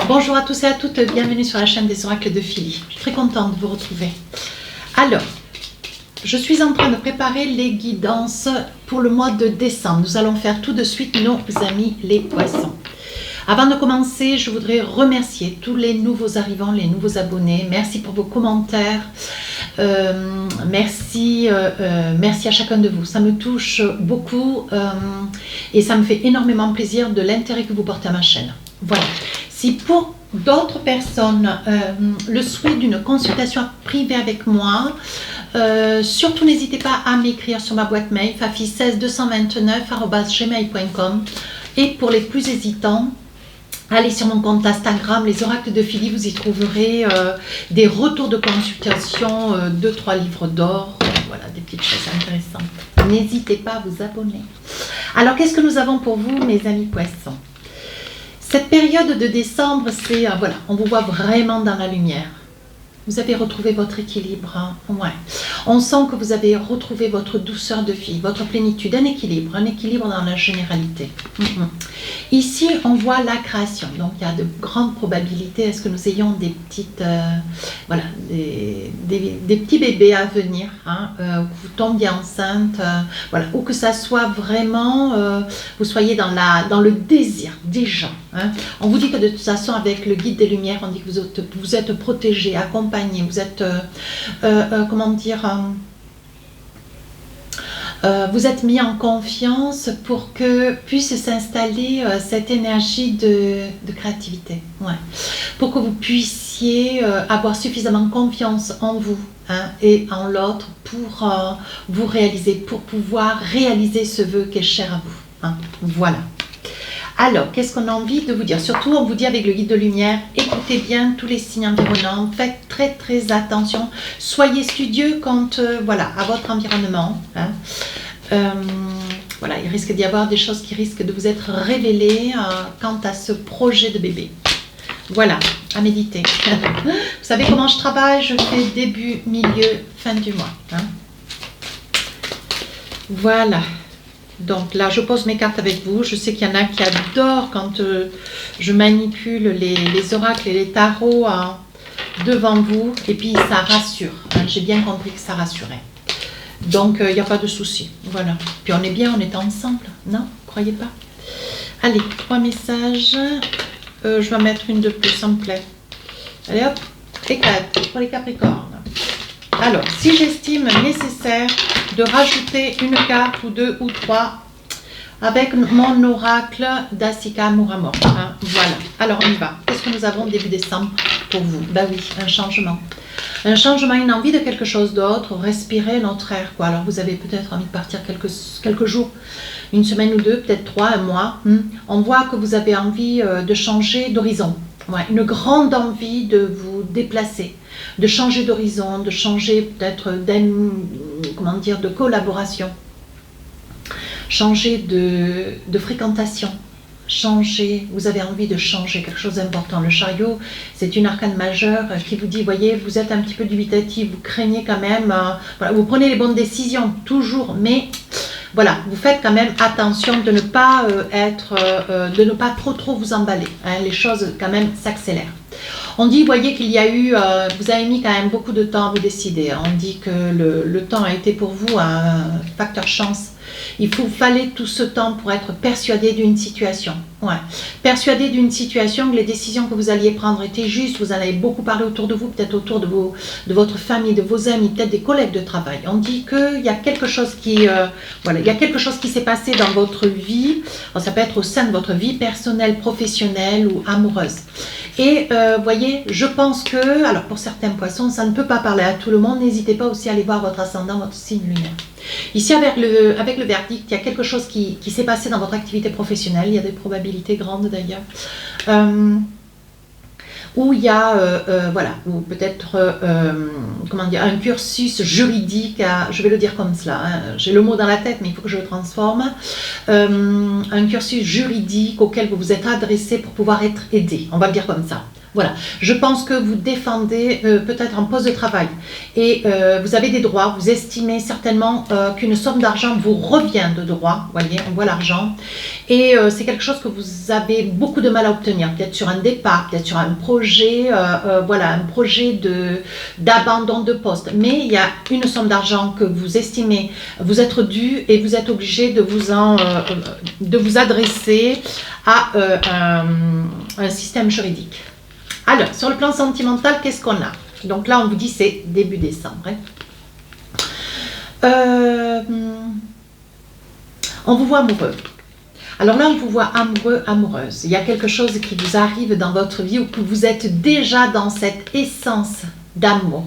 Bonjour à tous et à toutes, bienvenue sur la chaîne des oracles de Philly. Je suis très contente de vous retrouver. Alors, je suis en train de préparer les guidances pour le mois de décembre. Nous allons faire tout de suite nos amis les poissons. Avant de commencer, je voudrais remercier tous les nouveaux arrivants, les nouveaux abonnés. Merci pour vos commentaires. Merci à chacun de vous. Ça me touche beaucoup et ça me fait énormément plaisir de l'intérêt que vous portez à ma chaîne. Voilà. Si pour d'autres personnes, le souhait d'une consultation privée avec moi, surtout n'hésitez pas à m'écrire sur ma boîte mail fafi16229@gmail.com. Et pour les plus hésitants, allez sur mon compte Instagram, les oracles de Philly, vous y trouverez des retours de consultation, 2-3 livres d'or, voilà, des petites choses intéressantes. N'hésitez pas à vous abonner. Alors, qu'est-ce que nous avons pour vous, mes amis poissons? Cette période de décembre, c'est, voilà, on vous voit vraiment dans la lumière. Vous avez retrouvé votre équilibre, hein? Ouais. On sent que vous avez retrouvé votre douceur de vie, votre plénitude, un équilibre dans la généralité. Ici, on voit la création, donc il y a de grandes probabilités à ce que nous ayons des petites, voilà, des petits bébés à venir, hein, que vous tombiez enceinte, voilà, ou que ça soit vraiment, vous soyez dans le désir déjà. Hein. On vous dit que de toute façon, avec le guide des lumières, on dit que vous êtes protégé, accompagné, vous êtes, comment dire, vous êtes mis en confiance pour que puisse s'installer cette énergie de créativité. Ouais. Pour que vous puissiez avoir suffisamment confiance en vous, hein, et en l'autre pour vous réaliser, pour pouvoir réaliser ce vœu qui est cher à vous. Hein. Voilà. Alors, qu'est-ce qu'on a envie de vous dire? Surtout, on vous dit avec le guide de lumière, écoutez bien tous les signes environnants, faites très très attention, soyez studieux quant voilà, à votre environnement. Hein. Voilà, il risque d'y avoir des choses qui risquent de vous être révélées quant à ce projet de bébé. Voilà, à méditer. Vous savez comment je travaille? Je fais début, milieu, fin du mois. Hein. Voilà. Donc là, je pose mes cartes avec vous. Je sais qu'il y en a qui adorent quand je manipule les oracles et les tarots devant vous. Et puis, ça rassure. Hein. J'ai bien compris que ça rassurait. Donc, il n'y a pas de souci. Voilà. Puis, on est bien, on est ensemble. Non? Croyez pas? Allez, 3 messages. Je vais mettre une de plus, ça me plaît. Allez hop, éclate pour les Capricornes. Alors, si j'estime nécessaire de rajouter une carte ou 2 ou 3 avec mon oracle d'Asika Muramor. Hein, voilà. Alors, on y va. Qu'est-ce que nous avons début décembre pour vous? Ben oui, un changement. Un changement, une envie de quelque chose d'autre. Respirer notre air, quoi. Alors, vous avez peut-être envie de partir quelques jours, une semaine ou deux, peut-être 3, un mois. On voit que vous avez envie de changer d'horizon. Ouais, une grande envie de vous déplacer, de changer d'horizon, de changer peut-être comment dire, de collaboration, changer de fréquentation, changer, vous avez envie de changer quelque chose d'important. Le chariot, c'est une arcane majeure qui vous dit, voyez, vous êtes un petit peu dubitatif, vous craignez quand même, voilà, vous prenez les bonnes décisions, toujours, mais voilà, vous faites quand même attention de ne pas de ne pas trop vous emballer. Hein, les choses quand même s'accélèrent. On dit, voyez qu'il y a eu, vous avez mis quand même beaucoup de temps à vous décider. On dit que le temps a été pour vous un facteur chance. Il fallait tout ce temps pour être persuadé d'une situation. Ouais. Persuadé d'une situation, que les décisions que vous alliez prendre étaient justes. Vous en avez beaucoup parlé autour de vous, peut-être autour de votre famille, de vos amis, peut-être des collègues de travail. On dit qu'il y a quelque chose qui, voilà, il y a quelque chose qui s'est passé dans votre vie. Alors, ça peut être au sein de votre vie personnelle, professionnelle ou amoureuse. Et voyez, je pense que, alors pour certains poissons, ça ne peut pas parler à tout le monde. N'hésitez pas aussi à aller voir votre ascendant, votre signe lunaire. Ici, avec le verdict, il y a quelque chose qui s'est passé dans votre activité professionnelle. Il y a des probabilités grandes d'ailleurs. Où il y a, voilà, ou peut-être, comment dire, un cursus juridique, je vais le dire comme cela, hein, j'ai le mot dans la tête, mais il faut que je le transforme, un cursus juridique auquel vous vous êtes adressé pour pouvoir être aidé, on va le dire comme ça. Voilà, je pense que vous défendez peut-être un poste de travail et vous avez des droits, vous estimez certainement qu'une somme d'argent vous revient de droit, voyez, on voit l'argent, et c'est quelque chose que vous avez beaucoup de mal à obtenir, peut-être sur un départ, peut-être sur un projet, voilà, un projet d'abandon de poste, mais il y a une somme d'argent que vous estimez vous être dû et vous êtes obligé de vous adresser à un système juridique. Alors, sur le plan sentimental, qu'est-ce qu'on a? Donc là, on vous dit c'est début décembre. Hein. On vous voit amoureux. Alors là, on vous voit amoureux, amoureuse. Il y a quelque chose qui vous arrive dans votre vie ou que vous êtes déjà dans cette essence d'amour.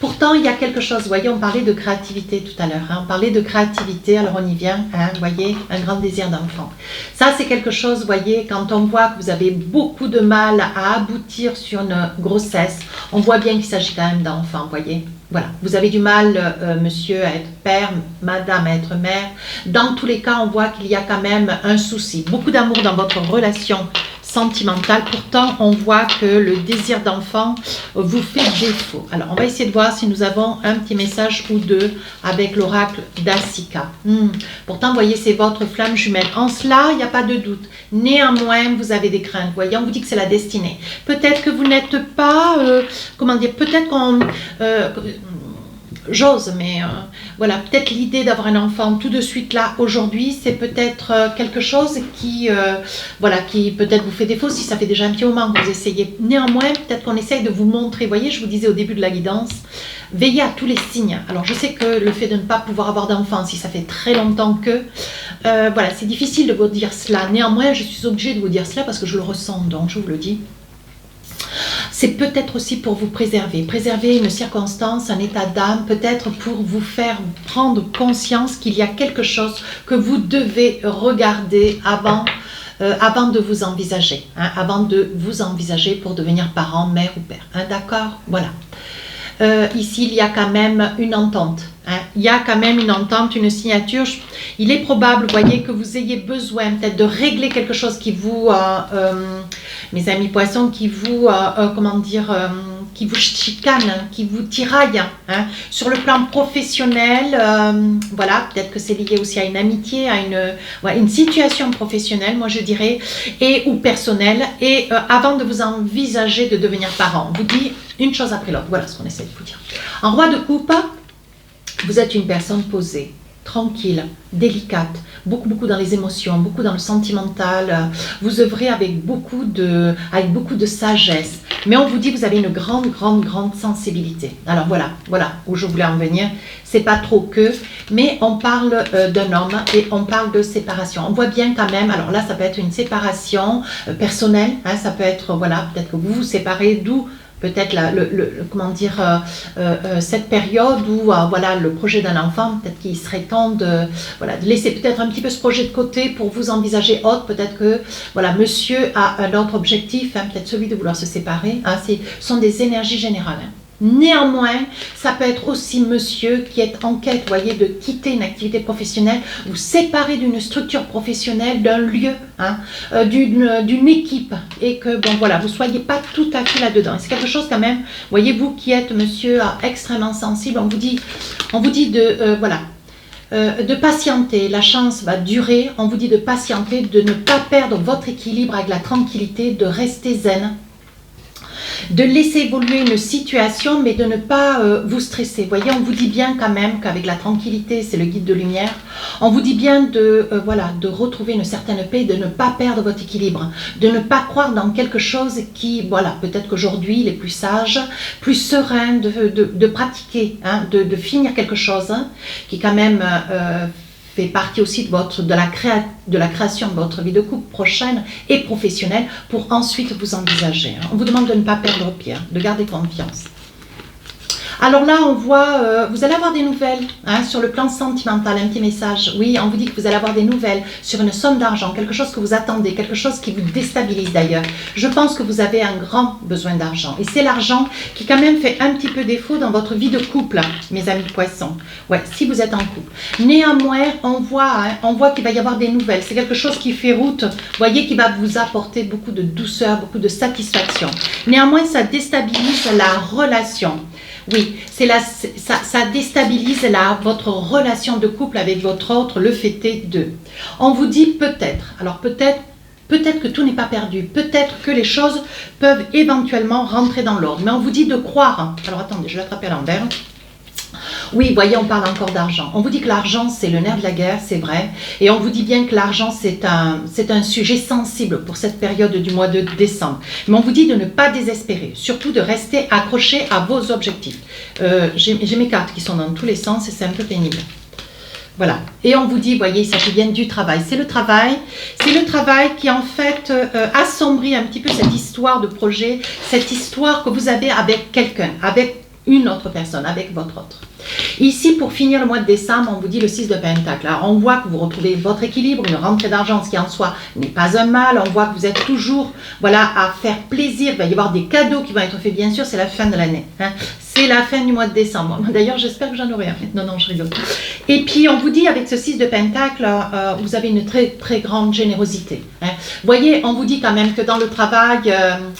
Pourtant, il y a quelque chose, vous voyez, on parlait de créativité tout à l'heure, hein, on parlait de créativité, alors on y vient, hein, vous voyez, un grand désir d'enfant. Ça, c'est quelque chose, vous voyez, quand on voit que vous avez beaucoup de mal à aboutir sur une grossesse, on voit bien qu'il s'agit quand même d'enfants, vous voyez. Voilà, vous avez du mal, monsieur, à être père, madame, à être mère. Dans tous les cas, on voit qu'il y a quand même un souci. Beaucoup d'amour dans votre relation sentimentale. Pourtant, on voit que le désir d'enfant vous fait défaut. Alors, on va essayer de voir si nous avons un petit message ou deux avec l'oracle d'Asika. Pourtant, vous voyez, c'est votre flamme jumelle. En cela, il n'y a pas de doute. Néanmoins, vous avez des craintes. Vous voyez, on vous dit que c'est la destinée. Peut-être que vous n'êtes pas, comment dire, peut-être qu'on... j'ose, mais voilà, peut-être l'idée d'avoir un enfant tout de suite là, aujourd'hui, c'est peut-être quelque chose qui, voilà, qui peut-être vous fait défaut si ça fait déjà un petit moment que vous essayez. Néanmoins, peut-être qu'on essaye de vous montrer, vous voyez, je vous disais au début de la guidance, veillez à tous les signes. Alors, je sais que le fait de ne pas pouvoir avoir d'enfant, si ça fait très longtemps que, voilà, c'est difficile de vous dire cela. Néanmoins, je suis obligée de vous dire cela parce que je le ressens, donc je vous le dis. C'est peut-être aussi pour vous préserver une circonstance, un état d'âme, peut-être pour vous faire prendre conscience qu'il y a quelque chose que vous devez regarder avant de vous envisager, hein, avant de vous envisager pour devenir parent, mère ou père. Hein, d'accord? Voilà. Ici, il y a quand même une entente. Hein. Il y a quand même une entente, une signature. Il est probable, vous voyez, que vous ayez besoin peut-être de régler quelque chose qui vous, mes amis poissons, qui vous, comment dire, qui vous chicane, qui vous tiraille. Hein. Sur le plan professionnel, voilà, peut-être que c'est lié aussi à une amitié, à une situation professionnelle, moi je dirais, et ou personnelle. Et avant de vous envisager de devenir parent, on vous dit une chose après l'autre. Voilà ce qu'on essaie de vous dire. En roi de coupe, vous êtes une personne posée, tranquille, délicate, beaucoup dans les émotions, beaucoup dans le sentimental. Vous œuvrez avec beaucoup de sagesse. Mais on vous dit que vous avez une grande sensibilité. Alors voilà où je voulais en venir. C'est pas trop que, mais on parle d'un homme et on parle de séparation. On voit bien quand même, alors là ça peut être une séparation personnelle, hein, ça peut être, voilà, peut-être que vous vous séparez, d'où peut-être comment dire, cette période où voilà, le projet d'un enfant, peut-être qu'il serait temps de, voilà, de laisser peut-être un petit peu ce projet de côté pour vous envisager autre. Peut-être que voilà, monsieur a un autre objectif, hein, peut-être celui de vouloir se séparer. Hein, ce sont des énergies générales. Hein. Néanmoins, ça peut être aussi monsieur qui est en quête, vous voyez, de quitter une activité professionnelle, vous séparer d'une structure professionnelle, d'un lieu, hein, d'une équipe, et que, bon voilà, vous ne soyez pas tout à fait là-dedans. C'est quelque chose quand même, voyez, vous qui êtes monsieur extrêmement sensible, on vous dit de, voilà, de patienter, la chance va durer, on vous dit de patienter, de ne pas perdre votre équilibre avec la tranquillité, de rester zen, de laisser évoluer une situation, mais de ne pas vous stresser. Vous voyez, on vous dit bien quand même qu'avec la tranquillité, c'est le guide de lumière, on vous dit bien de, voilà, de retrouver une certaine paix, de ne pas perdre votre équilibre, de ne pas croire dans quelque chose qui, voilà, peut-être qu'aujourd'hui, il est plus sage, plus serein de pratiquer, hein, de finir quelque chose, hein, qui quand même fait partie aussi de la création de votre vie de couple prochaine et professionnelle pour ensuite vous envisager. On vous demande de ne pas perdre pied, de garder confiance. Alors là, on voit, vous allez avoir des nouvelles hein, sur le plan sentimental, un petit message. Oui, on vous dit que vous allez avoir des nouvelles sur une somme d'argent, quelque chose que vous attendez, quelque chose qui vous déstabilise d'ailleurs. Je pense que vous avez un grand besoin d'argent. Et c'est l'argent qui quand même fait un petit peu défaut dans votre vie de couple, mes amis poissons. Ouais, si vous êtes en couple. Néanmoins, on voit qu'il va y avoir des nouvelles. C'est quelque chose qui fait route, vous voyez, qui va vous apporter beaucoup de douceur, beaucoup de satisfaction. Néanmoins, ça déstabilise la relation. Oui, ça déstabilise votre relation de couple avec votre autre, le fait est de. On vous dit peut-être, alors peut-être que tout n'est pas perdu, peut-être que les choses peuvent éventuellement rentrer dans l'ordre, mais on vous dit de croire. Alors attendez, je vais l'attraper à l'envers. Oui, voyez, on parle encore d'argent. On vous dit que l'argent, c'est le nerf de la guerre, c'est vrai. Et on vous dit bien que l'argent, c'est un sujet sensible pour cette période du mois de décembre. Mais on vous dit de ne pas désespérer, surtout de rester accroché à vos objectifs. J'ai mes cartes qui sont dans tous les sens et c'est un peu pénible. Voilà. Et on vous dit, voyez, il s'agit bien du travail. C'est le travail qui en fait assombrit un petit peu cette histoire de projet, cette histoire que vous avez avec quelqu'un, avec une autre personne, avec votre autre. Ici, pour finir le mois de décembre, on vous dit le 6 de Pentacle. Alors, on voit que vous retrouvez votre équilibre, une rentrée d'argent, ce qui en soi n'est pas un mal. On voit que vous êtes toujours à faire plaisir. Il va y avoir des cadeaux qui vont être faits, bien sûr, c'est la fin de l'année. Hein. C'est la fin du mois de décembre. D'ailleurs, j'espère que j'en aurai un. Non, je rigole. Et puis, on vous dit, avec ce 6 de Pentacle, vous avez une très, très grande générosité. Hein. Voyez, on vous dit quand même que dans le travail,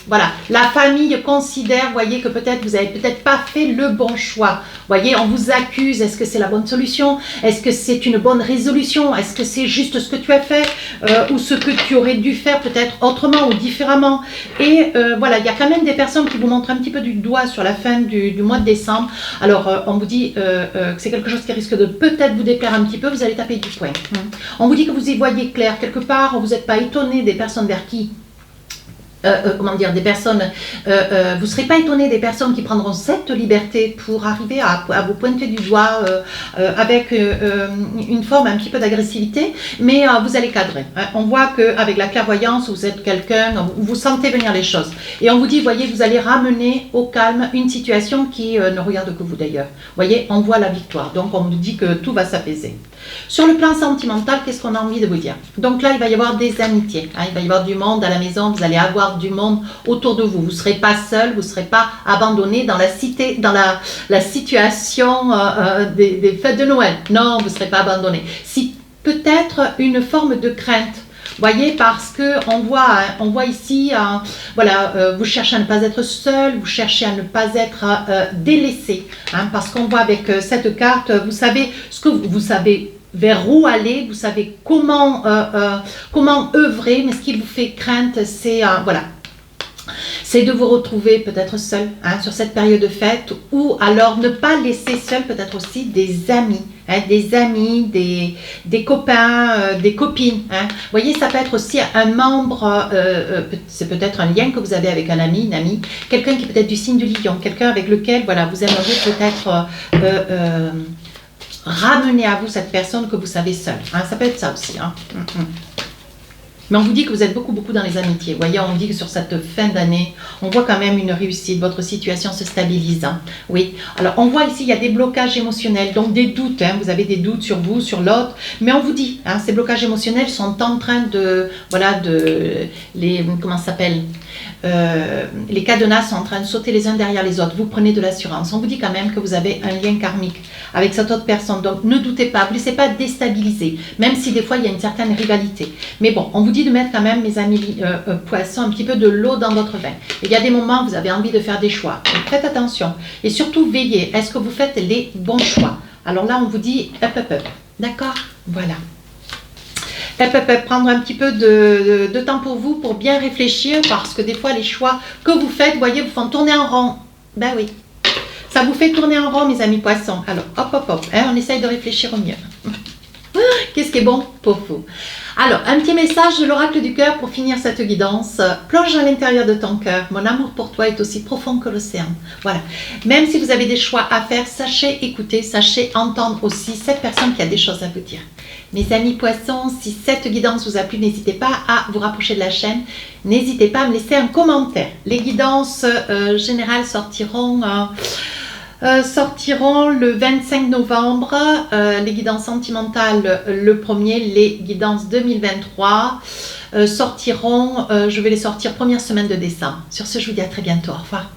la famille considère, voyez, que peut-être vous n'avez peut-être pas fait le bon choix. Voyez, on vous accuse, est-ce que c'est la bonne solution? Est-ce que c'est une bonne résolution? Est-ce que c'est juste ce que tu as fait ou ce que tu aurais dû faire peut-être autrement ou différemment? Et il y a quand même des personnes qui vous montrent un petit peu du doigt sur la fin du mois de décembre. Alors, on vous dit que c'est quelque chose qui risque de peut-être vous déplaire un petit peu, vous allez taper du poing. On vous dit que vous y voyez clair quelque part, vous n'êtes pas étonné des personnes vers qui des personnes, vous ne serez pas étonné des personnes qui prendront cette liberté pour arriver à vous pointer du doigt avec une forme un petit peu d'agressivité, mais vous allez cadrer. Hein. On voit qu'avec la clairvoyance, vous êtes quelqu'un, vous sentez venir les choses. Et on vous dit, voyez, vous allez ramener au calme une situation qui ne regarde que vous d'ailleurs. Voyez, on voit la victoire. Donc on nous dit que tout va s'apaiser. Sur le plan sentimental, qu'est-ce qu'on a envie de vous dire? Donc là, il va y avoir des amitiés. Hein, il va y avoir du monde à la maison, vous allez avoir du monde autour de vous. Vous ne serez pas seul, vous ne serez pas abandonné dans la cité, dans la situation des fêtes de Noël. Non, vous ne serez pas abandonné. Si peut-être une forme de crainte. Voyez, parce que on voit ici, vous cherchez à ne pas être seul, vous cherchez à ne pas être délaissé, hein, parce qu'on voit avec cette carte, vous savez vous savez vers où aller, vous savez comment œuvrer, mais ce qui vous fait crainte, c'est c'est de vous retrouver peut-être seul hein, sur cette période de fête, ou alors ne pas laisser seul peut-être aussi des amis, hein, des copains, des copines. Hein. Vous voyez, ça peut être aussi un membre, c'est peut-être un lien que vous avez avec un ami, une amie, quelqu'un qui est peut-être du signe du lion, quelqu'un avec lequel vous aimeriez peut-être ramener à vous cette personne que vous savez seule. Hein. Ça peut être ça aussi. Hein. Mais on vous dit que vous êtes beaucoup dans les amitiés. Vous voyez, on dit que sur cette fin d'année, on voit quand même une réussite, votre situation se stabilise. Hein. Oui, alors on voit ici, il y a des blocages émotionnels, donc des doutes. Hein. Vous avez des doutes sur vous, sur l'autre. Mais on vous dit, hein, ces blocages émotionnels sont en train comment ça s'appelle les cadenas sont en train de sauter les uns derrière les autres. Vous prenez de l'assurance. On vous dit quand même que vous avez un lien karmique avec cette autre personne. Donc ne doutez pas, vous ne laissez pas déstabiliser, même si des fois il y a une certaine rivalité. Mais bon, on vous dit de mettre quand même, mes amis poissons, un petit peu de l'eau dans votre vin. Il y a des moments où vous avez envie de faire des choix. Donc faites attention. Et surtout, veillez. Est-ce que vous faites les bons choix? Alors là, on vous dit, d'accord? Voilà. Prendre un petit peu de temps pour vous, pour bien réfléchir, parce que des fois, les choix que vous faites, voyez, vous font tourner en rond. Ben oui. Ça vous fait tourner en rond, mes amis poissons. Alors, hop, hein, on essaye de réfléchir au mieux. Qu'est-ce qui est bon pour vous? Alors, un petit message de l'oracle du cœur pour finir cette guidance. Plonge à l'intérieur de ton cœur. Mon amour pour toi est aussi profond que l'océan. Voilà. Même si vous avez des choix à faire, sachez écouter, sachez entendre aussi cette personne qui a des choses à vous dire. Mes amis poissons, si cette guidance vous a plu, n'hésitez pas à vous rapprocher de la chaîne. N'hésitez pas à me laisser un commentaire. Les guidances générales sortiront Sortiront le 25 novembre, les guidances sentimentales le premier, les guidances 2023 sortiront, je vais les sortir première semaine de décembre. Sur ce, je vous dis à très bientôt, au revoir.